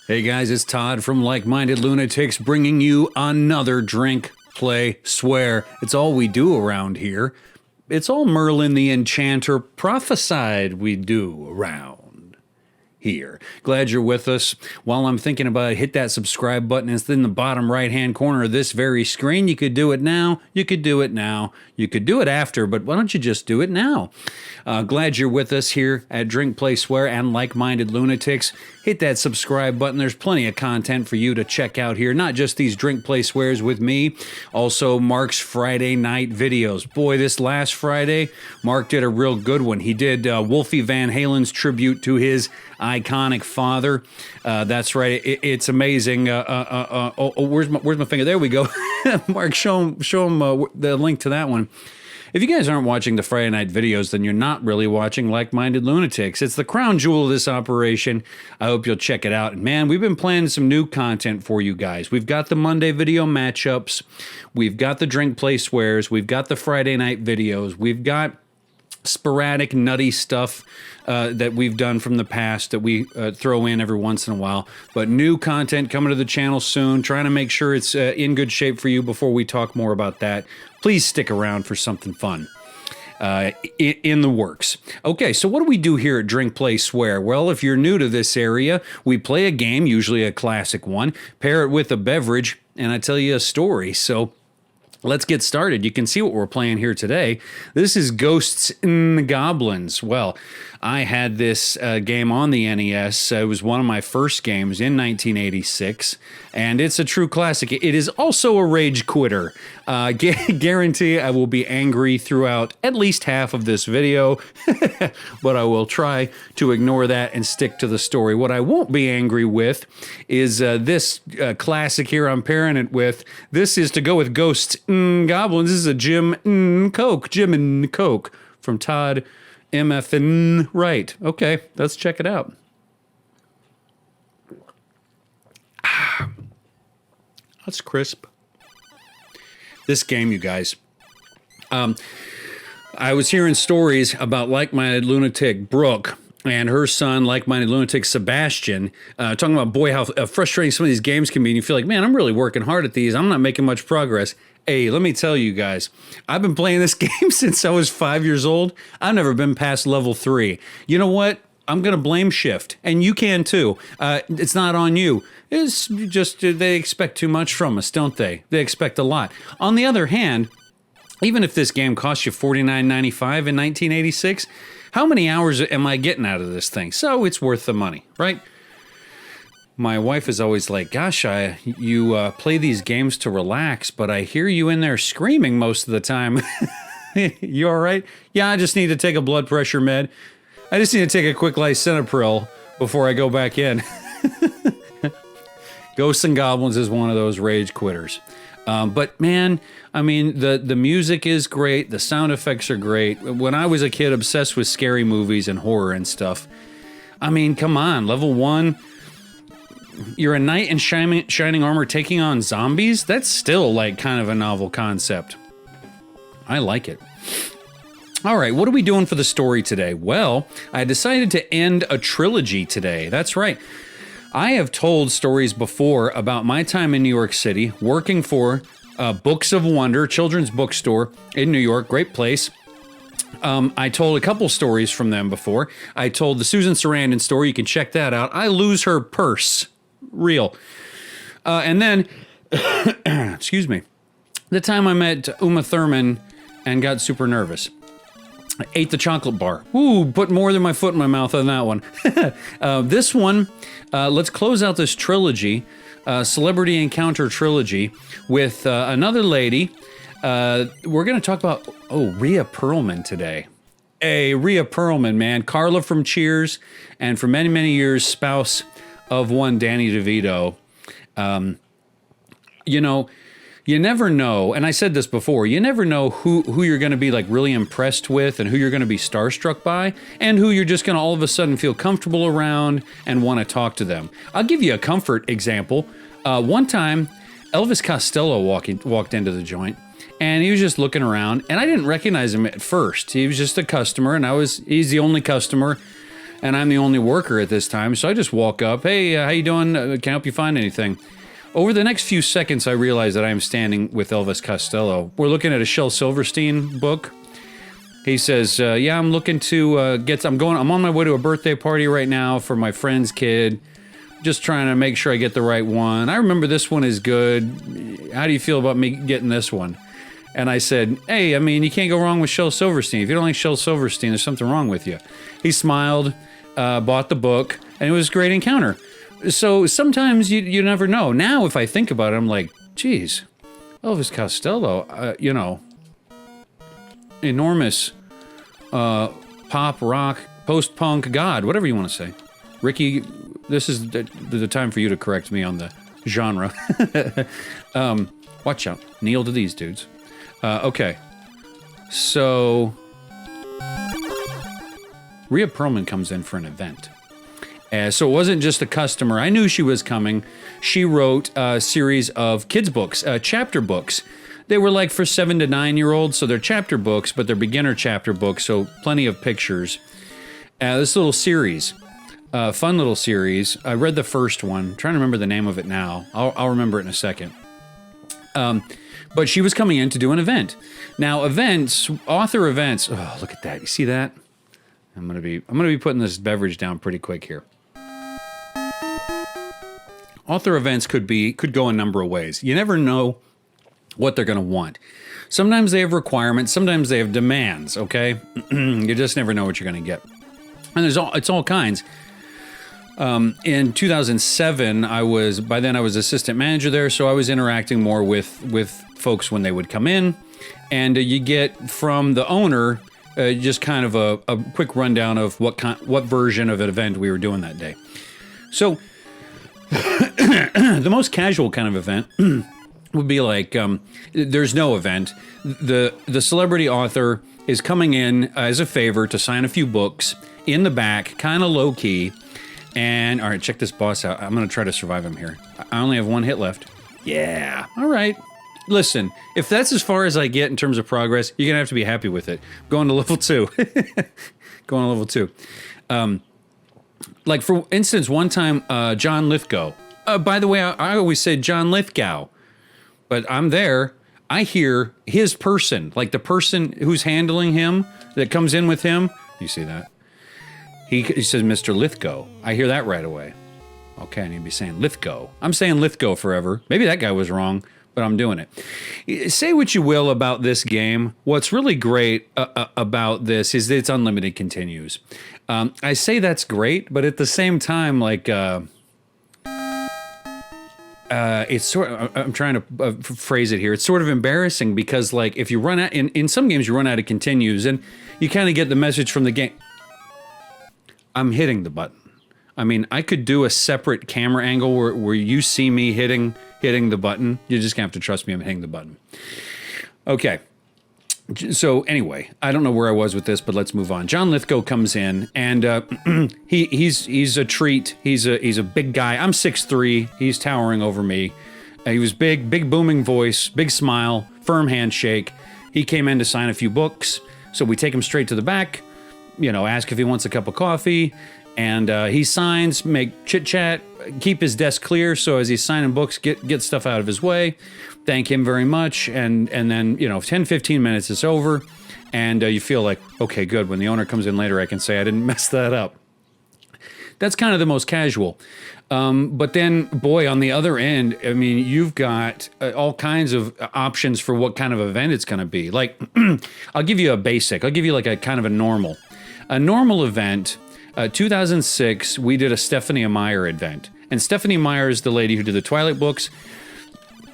Hey guys, it's Todd from Like-Minded Lunatics bringing you another drink, play, swear. It's all we do around here. It's all Merlin the Enchanter prophesied we do around here. Glad you're with us. While I'm thinking about it, hit that subscribe button. It's in the bottom right-hand corner of this very screen. You could do it now. You could do it now. You could do it after, but why don't you just do it now? Glad you're with us here at Drink, Play, Swear, and Like-Minded Lunatics. Hit that subscribe button. There's plenty of content for you to check out here. Not just these Drink, Play, Swears with me, also Mark's Friday night videos. Boy, this last Friday, Mark did a real good one. He did Wolfie Van Halen's tribute to his iconic father. That's right. It's amazing. Where's my finger? There we go. Mark, show him the link to that one. If you guys aren't watching the Friday night videos, then you're not really watching Like-Minded Lunatics. It's the crown jewel of this operation. I hope you'll check it out. And man, we've been planning some new content for you guys. We've got the Monday video matchups. We've got the Drink, Play, Swears. We've got the Friday night videos. We've got sporadic nutty stuff that we've done from the past that we throw in every once in a while, but new content coming to the channel soon, trying to make sure it's in good shape for you before we talk more about that. Please stick around for something fun in the works. Okay, so what do we do here at Drink, Play, Swear? Well, if you're new to this area, we play a game, usually a classic one, pair it with a beverage, and I tell you a story. So let's get started. You can see what we're playing here today. This is Ghosts and Goblins. Well, I had this game on the NES. It was one of my first games in 1986, and it's a true classic. It is also a rage quitter. Guarantee I will be angry throughout at least half of this video, but I will try to ignore that and stick to the story. What I won't be angry with is this classic here I'm pairing it with. This is to go with Ghosts and Goblins. This is a Jim and Coke from Todd MFN right. Okay, let's check it out. That's crisp. This game, you guys. I was hearing stories about Like-Minded Lunatic Brooke and her son, Like-Minded Lunatic Sebastian, talking about, boy, how frustrating some of these games can be. And you feel like, man, I'm really working hard at these. I'm not making much progress. Hey, let me tell you guys, I've been playing this game since I was 5 years old. I've never been past level 3. You know what? I'm going to blame Shift, and you can too. It's not on you. It's just they expect too much from us, don't they? They expect a lot. On the other hand, even if this game cost you $49.95 in 1986, how many hours am I getting out of this thing? So it's worth the money, right? My wife is always like, gosh, you play these games to relax, but I hear you in there screaming most of the time. You all right? Yeah, I just need to take a blood pressure med. I just need to take a quick lisinopril before I go back in. Ghosts and Goblins is one of those rage quitters. But man, I mean, the music is great. The sound effects are great. When I was a kid obsessed with scary movies and horror and stuff, I mean, come on, level 1... You're a knight in shining armor taking on zombies? That's still like kind of a novel concept. I like it. All right, what are we doing for the story today? Well, I decided to end a trilogy today. That's right. I have told stories before about my time in New York City, working for Books of Wonder, children's bookstore in New York, great place. I told a couple stories from them before. I told the Susan Sarandon story. You can check that out. I lose her purse. Real. And then, excuse me, the time I met Uma Thurman and got super nervous. I ate the chocolate bar. Ooh, put more than my foot in my mouth on that one. This one, let's close out this trilogy, Celebrity Encounter Trilogy, with another lady. We're going to talk about, Rhea Pearlman today. Hey, Rhea Pearlman, man. Carla from Cheers, and for many, many years, spouse of one Danny DeVito. You know, you never know, and I said this before, you never know who you're going to be like really impressed with and who you're going to be starstruck by and who you're just going to all of a sudden feel comfortable around and want to talk to them. I'll give you a comfort example. One time, Elvis Costello walked into the joint, and he was just looking around, and I didn't recognize him at first. He was just a customer, and he's the only customer. and I'm the only worker at this time. So I just walk up. Hey, how you doing? Can I help you find anything? Over the next few seconds, I realize that I am standing with Elvis Costello. We're looking at a Shel Silverstein book. He says, yeah, I'm looking to I'm on my way to a birthday party right now for my friend's kid. Just trying to make sure I get the right one. I remember this one is good. How do you feel about me getting this one? And I said, hey, I mean, you can't go wrong with Shel Silverstein. If you don't like Shel Silverstein, there's something wrong with you. He smiled, bought the book, and it was a great encounter. So sometimes you never know. Now, if I think about it, I'm like, geez, Elvis Costello, enormous pop, rock, post-punk god, whatever you want to say. Ricky, this is the time for you to correct me on the genre. Watch out. Kneel to these dudes. Okay. So, Rhea Pearlman comes in for an event. So it wasn't just a customer. I knew she was coming. She wrote a series of kids' books, chapter books. They were like for 7 to 9-year-olds, so they're chapter books, but they're beginner chapter books, so plenty of pictures. This little series. Fun little series. I read the first one. I'm trying to remember the name of it now. I'll remember it in a second. But she was coming in to do an event. Now, author events. Oh, look at that! You see that? I'm gonna be putting this beverage down pretty quick here. Author events could go a number of ways. You never know what they're gonna want. Sometimes they have requirements. Sometimes they have demands. Okay, you just never know what you're gonna get. And it's all kinds. In 2007, I was assistant manager there, so I was interacting more with folks when they would come in, and you get from the owner just kind of a quick rundown of what version of an event we were doing that day. So the most casual kind of event would be like there's no event. The celebrity author is coming in as a favor to sign a few books in the back, kind of low key. And, all right, check this boss out. I'm going to try to survive him here. I only have one hit left. Yeah. All right. Listen, if that's as far as I get in terms of progress, you're going to have to be happy with it. Going to level 2. Going to level 2. Like, for instance, one time, John Lithgow. By the way, I always say John Lithgow. But I'm there. I hear his person, like the person who's handling him, that comes in with him. You see that? He says, Mr. Lithgow. I hear that right away. Okay, I need to be saying Lithgow. I'm saying Lithgow forever. Maybe that guy was wrong, but I'm doing it. Say what you will about this game. What's really great about this is that it's unlimited continues. I say that's great, but at the same time, like, it's sort of, I'm trying to phrase it here. It's sort of embarrassing because, like, if you run out, in some games you run out of continues, and you kind of get the message from the game. I'm hitting the button. I mean, I could do a separate camera angle where you see me hitting the button. You're just gonna have to trust me. I'm hitting the button. Okay. So anyway, I don't know where I was with this, but let's move on. John Lithgow comes in, and he's a treat. He's a big guy. I'm 6'3". He's towering over me. He was big booming voice, big smile, firm handshake. He came in to sign a few books, so we take him straight to the back. Ask if he wants a cup of coffee, and he signs, make chit-chat, keep his desk clear, so as he's signing books, get stuff out of his way, thank him very much, and then, 10, 15 minutes is over, and you feel like, okay, good, when the owner comes in later, I can say I didn't mess that up. That's kind of the most casual. But then, boy, on the other end, I mean, you've got all kinds of options for what kind of event it's going to be. Like, I'll give you a basic. I'll give you like a kind of a normal. A normal event, 2006, we did a Stephanie Meyer event. And Stephanie Meyer is the lady who did the Twilight books.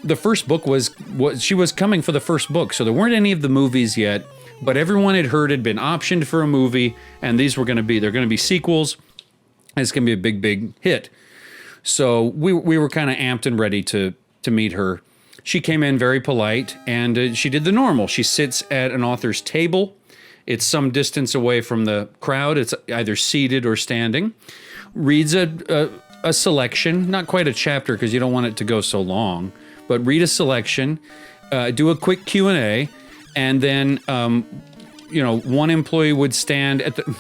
The first book she was coming for the first book, so there weren't any of the movies yet, but everyone had heard had been optioned for a movie, and they're going to be sequels, and it's going to be a big hit. So we were kind of amped and ready to meet her. She came in very polite, and she did the normal. She sits at an author's table. It's some distance away from the crowd. It's either seated or standing. Reads a selection, not quite a chapter because you don't want it to go so long, but read a selection, do a quick Q&A, and then, one employee would stand at the...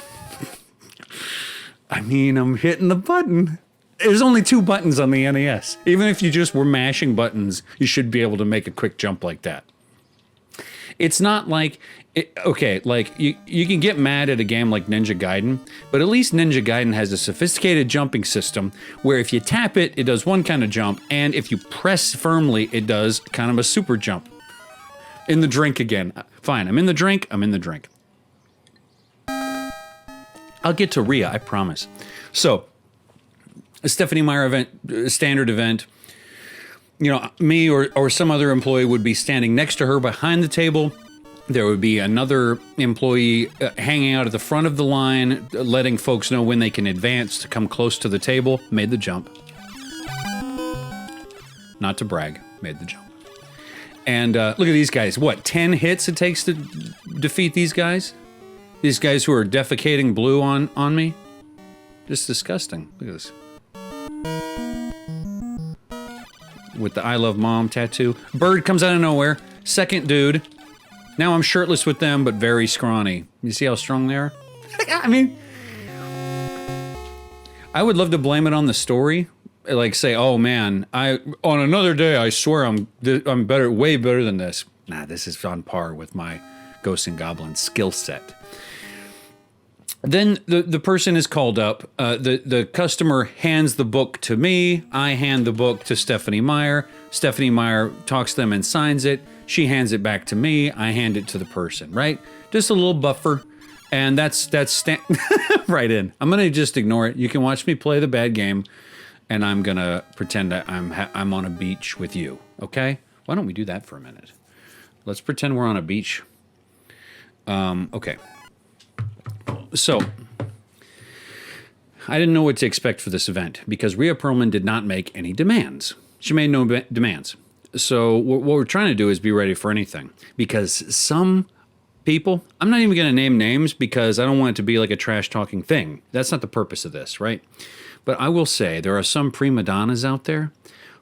I mean, I'm hitting the button. There's only 2 buttons on the NES. Even if you just were mashing buttons, you should be able to make a quick jump like that. It's not like, like you can get mad at a game like Ninja Gaiden, but at least Ninja Gaiden has a sophisticated jumping system where if you tap it, it does one kind of jump, and if you press firmly, it does kind of a super jump. In the drink again. Fine, I'm in the drink, I'll get to Rhea, I promise. So, a Stephanie Meyer event, standard event, you know, me or some other employee would be standing next to her behind the table. There would be another employee hanging out at the front of the line, letting folks know when they can advance to come close to the table. Made the jump. Not to brag, made the jump. And look at these guys. What, 10 hits it takes to defeat these guys? These guys who are defecating blue on me? Just disgusting. Look at this. With the I Love Mom tattoo. Bird comes out of nowhere. Second dude. Now I'm shirtless with them, but very scrawny. You see how strong they are? I mean, I would love to blame it on the story. Like say, oh man, on another day, I swear I'm better, way better than this. Nah, this is on par with my Ghosts and Goblins skill set. Then the person is called up. The customer hands the book to me. I hand the book to Stephanie Meyer. Stephanie Meyer talks to them and signs it. She hands it back to me. I hand it to the person, right? Just a little buffer. And that's right in. I'm going to just ignore it. You can watch me play the bad game. And I'm going to pretend that I'm on a beach with you, okay? Why don't we do that for a minute? Let's pretend we're on a beach. Okay. So, I didn't know what to expect for this event because Rhea Pearlman did not make any demands. She made no demands. So, what we're trying to do is be ready for anything. Because some people, I'm not even going to name names because I don't want it to be like a trash-talking thing. That's not the purpose of this, right? But I will say there are some prima donnas out there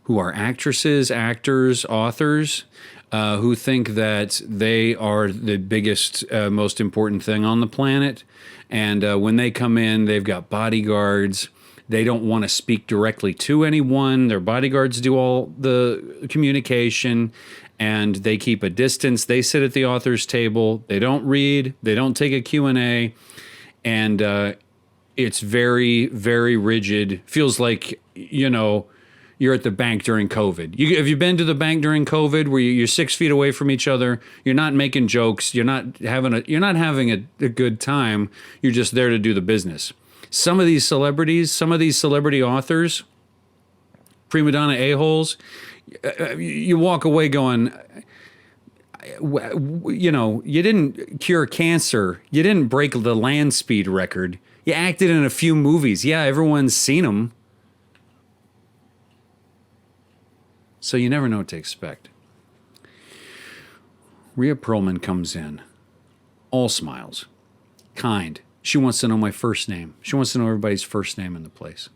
who are actresses, actors, authors, who think that they are the biggest, most important thing on the planet. And when they come in, they've got bodyguards. They don't want to speak directly to anyone. Their bodyguards do all the communication, and they keep a distance. They sit at the author's table. They don't read. They don't take a Q&A. And it's very, very rigid. Feels like, you know, you're at the bank during COVID. Have you been to the bank during COVID where you're 6 feet away from each other? You're not making jokes. You're not having a good time. You're just there to do the business. Some of these celebrities, some of these celebrity authors, prima donna a-holes, you walk away going, you know, you didn't cure cancer. You didn't break the land speed record. You acted in a few movies. Yeah, everyone's seen them. So you never know what to expect. Rhea Pearlman comes in, all smiles, kind. She wants to know my first name. She wants to know everybody's first name in the place.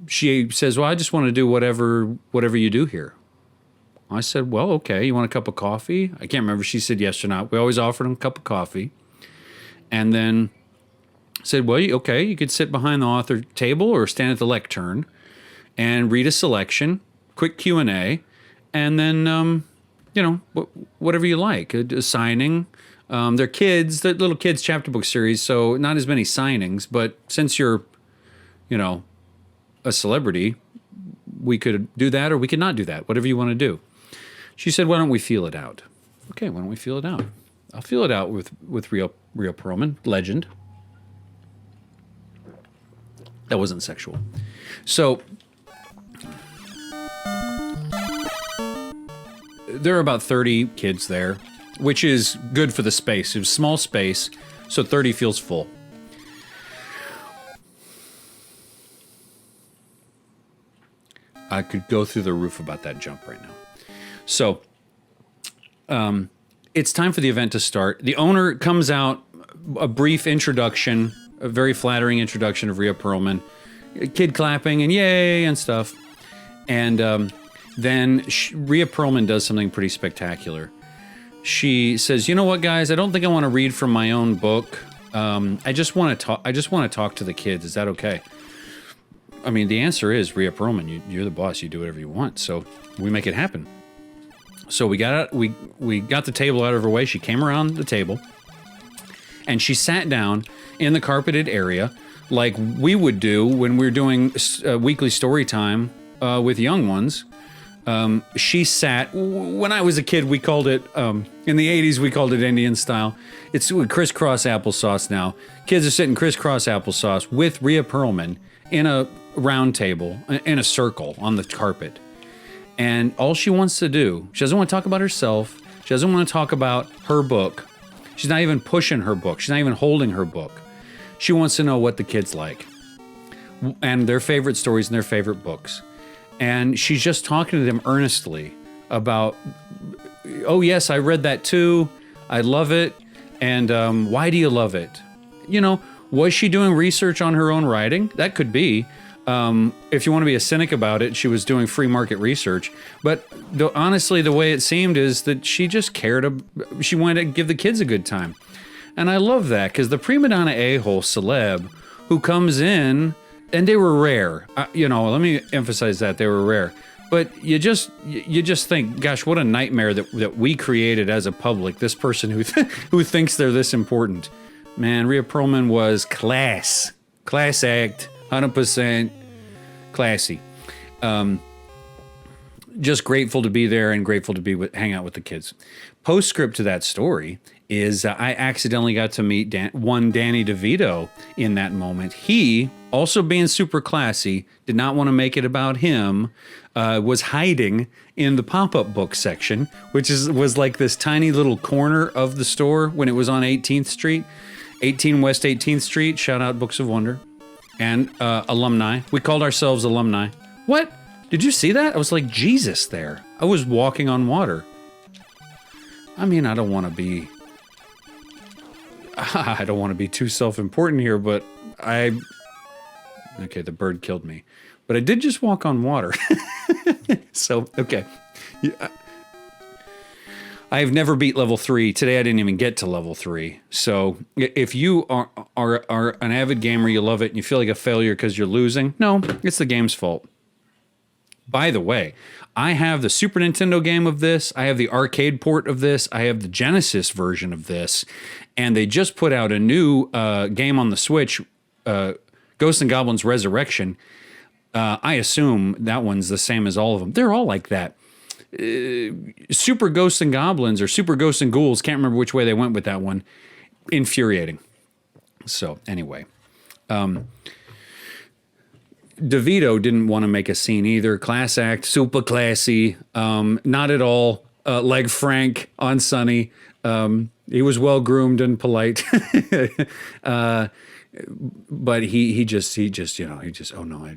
She says, well, I just want to do whatever you do here. I said, well, okay, you want a cup of coffee? I can't remember if she said yes or not. We always offered them a cup of coffee. And then said, well, okay, you could sit behind the author table or stand at the lectern and read a selection, quick Q&A, and then, you know, whatever you like, a signing. They're kids, they're little kids chapter book series, so not as many signings, but since you're, you know, a celebrity, we could do that or we could not do that, whatever you want to do. She said, why don't we feel it out? Okay, why don't we feel it out? I'll feel it out with Rhea Pearlman, legend. That wasn't sexual. So, there are about 30 kids there, which is good for the space. It was a small space, so 30 feels full. I could go through the roof about that jump right now. So, it's time for the event to start. The owner comes out, a brief introduction, a very flattering introduction of Rhea Pearlman, kid clapping and yay and stuff. And then Rhea Pearlman does something pretty spectacular. She says, you know what, guys, I don't think I want to read from my own book. I just want to talk to the kids. Is that okay? I mean, the answer is Rhea Pearlman. You're the boss. You do whatever you want. So we make it happen. So we got the table out of her way. She came around the table, and she sat down in the carpeted area, like we would do when we're doing weekly story time with young ones. She sat. When I was a kid, we called it in the '80s. We called it Indian style. It's crisscross applesauce now. Kids are sitting crisscross applesauce with Rhea Pearlman in a round table, in a circle on the carpet. And all she wants to do, she doesn't want to talk about herself. She doesn't want to talk about her book. She's not even pushing her book. She's not even holding her book. She wants to know what the kids like and their favorite stories and their favorite books. And she's just talking to them earnestly about, oh, yes, I read that too. I love it. And why do you love it? You know, was she doing research on her own writing? That could be. If you want to be a cynic about it, she was doing free market research. But honestly, the way it seemed is that she just cared. She wanted to give the kids a good time. And I love that, because the prima donna a-hole celeb who comes in, and they were rare. Let me emphasize that they were rare. But you just think, gosh, what a nightmare that we created as a public. This person who thinks they're this important. Man, Rhea Pearlman was class act, 100% classy. Just grateful to be there and grateful to hang out with the kids. Postscript to that story is I accidentally got to meet Danny DeVito in that moment. He, also being super classy, did not want to make it about him, was hiding in the pop-up book section, which was like this tiny little corner of the store when it was on 18th Street, 18 West 18th Street. Shout out Books of Wonder. And alumni. We called ourselves alumni. What? Did you see that? I was like Jesus there. I was walking on water. I mean, I don't want to be too self-important here, but okay, the bird killed me. But I did just walk on water. So, okay. I've never beat level 3. Today I didn't even get to level 3. So if you are an avid gamer, you love it, and you feel like a failure because you're losing, no, it's the game's fault. By the way, I have the Super Nintendo game of this. I have the arcade port of this. I have the Genesis version of this. And they just put out a new game on the Switch, Ghosts and Goblins Resurrection. I assume that one's the same as all of them. They're all like that. Super Ghosts and Goblins or Super Ghosts and Ghouls, can't remember which way they went with that one. Infuriating. So anyway, DeVito didn't want to make a scene either. Class act, super classy, not at all like Frank on Sunny. He was well groomed and polite. But he just oh no,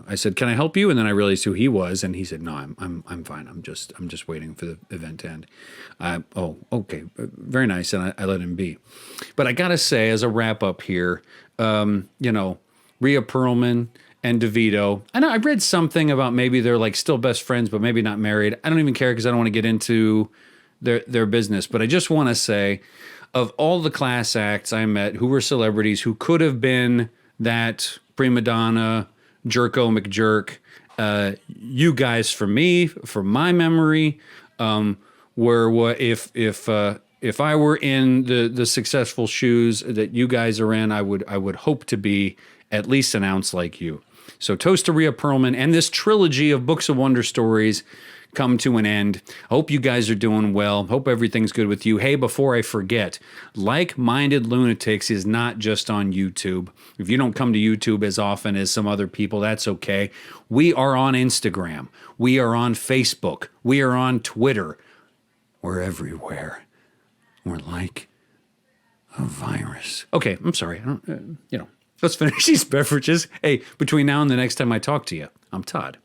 I said, can I help you? And then I realized who he was, and he said, no, I'm fine. I'm just waiting for the event to end. Oh, okay, very nice, and I let him be. But I gotta say, as a wrap up here, Rhea Pearlman and DeVito. I know I read something about maybe they're like still best friends, but maybe not married. I don't even care because I don't want to get into their business. But I just want to say, of all the class acts I met who were celebrities who could have been that prima donna, Jerko McJerk, you guys, for me, for my memory, were what if I were in the successful shoes that you guys are in, I would hope to be at least an ounce like you. So toast to Rhea Pearlman, and this trilogy of Books of Wonder stories come to an end. Hope you guys are doing well. Hope everything's good with you. Hey, before I forget, Like-Minded Lunatics is not just on YouTube. If you don't come to YouTube as often as some other people, that's okay. We are on Instagram. We are on Facebook. We are on Twitter. We're everywhere. We're like a virus. Okay, I'm sorry. I don't, let's finish these beverages. Hey, between now and the next time I talk to you, I'm Todd.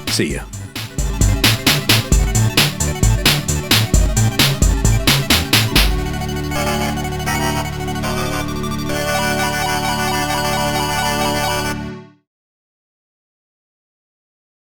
See ya.